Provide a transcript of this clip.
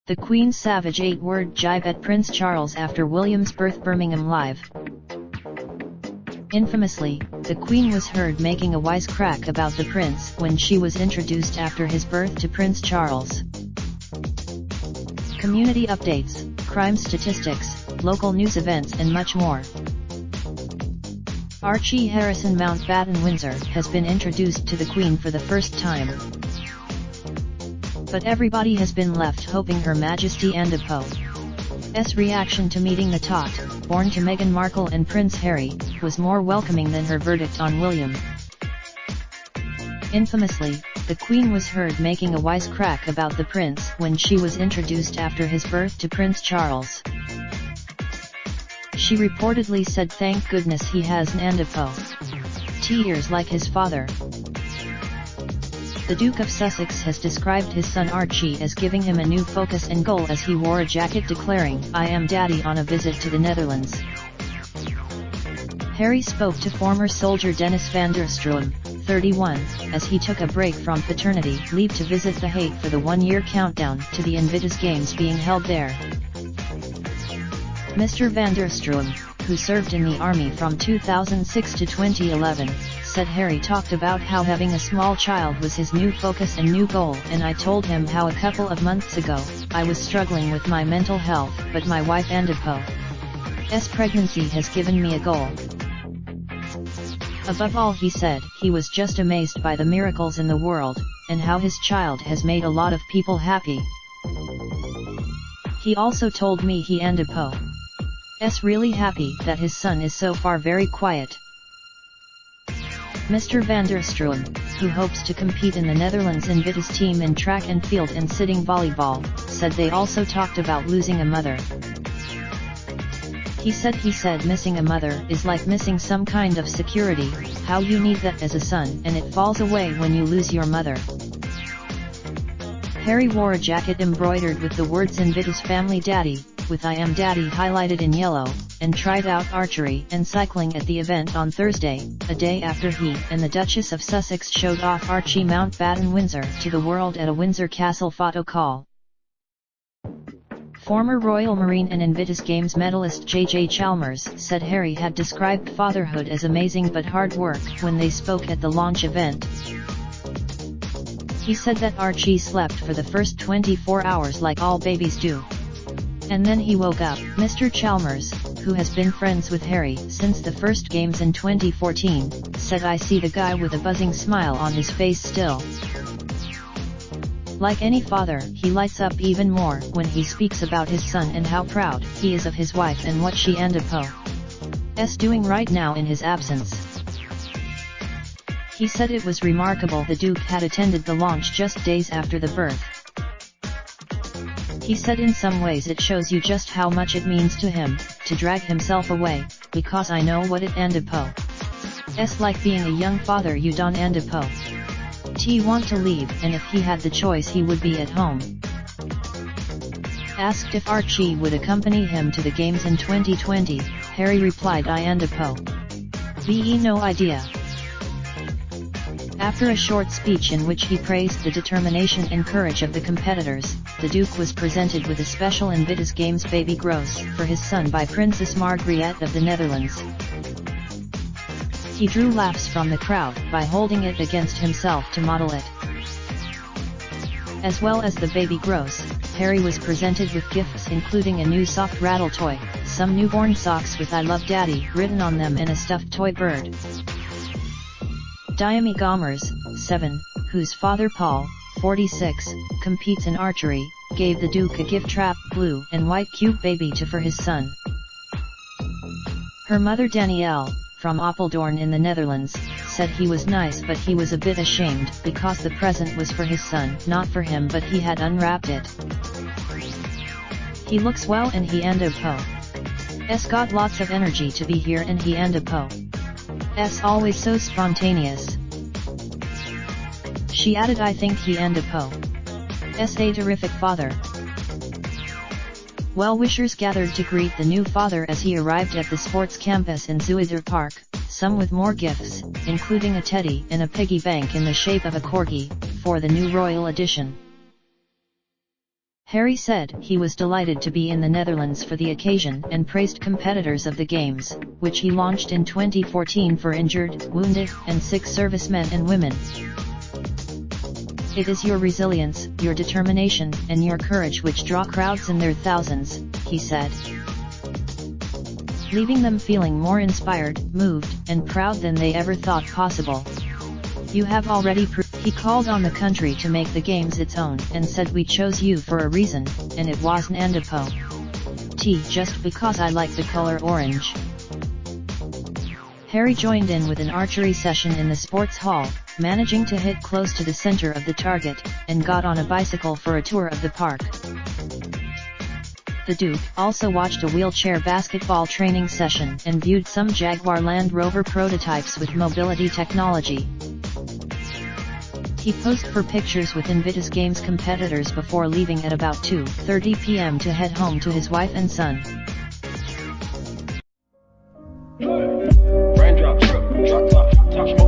The Queen's savage 8-word jibe at Prince Charles after William's birth. Birmingham Live. Infamously, the Queen was heard making a wisecrack about the Prince when she was introduced after his birth to Prince Charles. Community updates, crime statistics, local news events and much more. Archie Harrison Mountbatten Windsor has been introduced to the Queen for the first time. But everybody has been left hoping Her Majesty Anne-de-Pau's reaction to meeting the tot, born to Meghan Markle and Prince Harry, was more welcoming than her verdict on William. Infamously, the Queen was heard making a wisecrack about the Prince when she was introduced after his birth to Prince Charles. She reportedly said, "Thank goodness he has an Anne-de-Pau's ears like his father." The Duke of Sussex has described his son Archie as giving him a new focus and goal as he wore a jacket declaring, "I am Daddy" on a visit to the Netherlands. Harry spoke to former soldier Dennis van der Stroom, 31, as he took a break from paternity leave to visit The Hague for the one-year countdown to the Invictus Games being held there. Mr. van der Stroom, who served in the army from 2006 to 2011, said Harry talked about how having a small child was his new focus and new goal, and I told him how a couple of months ago, I was struggling with my mental health, but my wife Anne-de-Pau's pregnancy has given me a goal. Above all, he said, he was just amazed by the miracles in the world, and how his child has made a lot of people happy. He also told me he Anne-de-Pau's really happy that his son is so far very quiet. Mr. van der Stroom, who hopes to compete in the Netherlands Invictus team in track and field and sitting volleyball, said they also talked about losing a mother. He said missing a mother is like missing some kind of security, how you need that as a son, and it falls away when you lose your mother. Harry wore a jacket embroidered with the words Invictus Family Daddy, with "I am Daddy" highlighted in yellow, and tried out archery and cycling at the event on Thursday, a day after he and the Duchess of Sussex showed off Archie Mountbatten Windsor to the world at a Windsor Castle photo call. Former Royal Marine and Invictus Games medalist J.J. Chalmers said Harry had described fatherhood as amazing but hard work when they spoke at the launch event. He said that Archie slept for the first 24 hours like all babies do. And then he woke up. Mr. Chalmers, who has been friends with Harry since the first games in 2014, said, "I see the guy with a buzzing smile on his face still. Like any father, he lights up even more when he speaks about his son and how proud he is of his wife and what she Anne-de-Pau's doing right now in his absence." He said it was remarkable the Duke had attended the launch just days after the birth. He said, "In some ways it shows you just how much it means to him, to drag himself away, because I know what it Anne-de-Pau's like being a young father. You don't Anne-de-Pau's want to leave, and if he had the choice he would be at home." Asked if Archie would accompany him to the games in 2020, Harry replied, "I Anne-de-Pau's no idea." After a short speech in which he praised the determination and courage of the competitors, the Duke was presented with a special Invictus Games baby gross for his son by Princess Margriet of the Netherlands. He drew laughs from the crowd by holding it against himself to model it. As well as the baby gross, Harry was presented with gifts including a new soft rattle toy, some newborn socks with "I love Daddy" written on them, and a stuffed toy bird. Diami Gomers, 7, whose father Paul, 46, competes in archery, gave the Duke a gift-wrapped blue and white cute baby for his son. Her mother Danielle, from Apeldoorn in the Netherlands, said he was nice but he was a bit ashamed because the present was for his son, not for him, but he had unwrapped it. He looks well and he Anne-de-Pau's got lots of energy to be here, and he Anne-de-Pau's always so spontaneous. She added, "I think he Anne-de-Pau's a terrific father." Well-wishers gathered to greet the new father as he arrived at the sports campus in Zuider Park, some with more gifts, including a teddy and a piggy bank in the shape of a corgi, for the new royal addition. Harry said he was delighted to be in the Netherlands for the occasion and praised competitors of the Games, which he launched in 2014 for injured, wounded, and sick servicemen and women. It is your resilience, your determination, and your courage which draw crowds in their thousands, he said, leaving them feeling more inspired, moved, and proud than they ever thought possible. You have already proved. He called on the country to make the Games its own and said we chose you for a reason, and it wasn't Andipo T just because I like the color orange. Harry joined in with an archery session in the sports hall, managing to hit close to the center of the target, and got on a bicycle for a tour of the park. The Duke also watched a wheelchair basketball training session and viewed some Jaguar Land Rover prototypes with mobility technology. He posed for pictures with Invictus Games competitors before leaving at about 2:30 p.m. to head home to his wife and son. Raindrop, drip, drop top,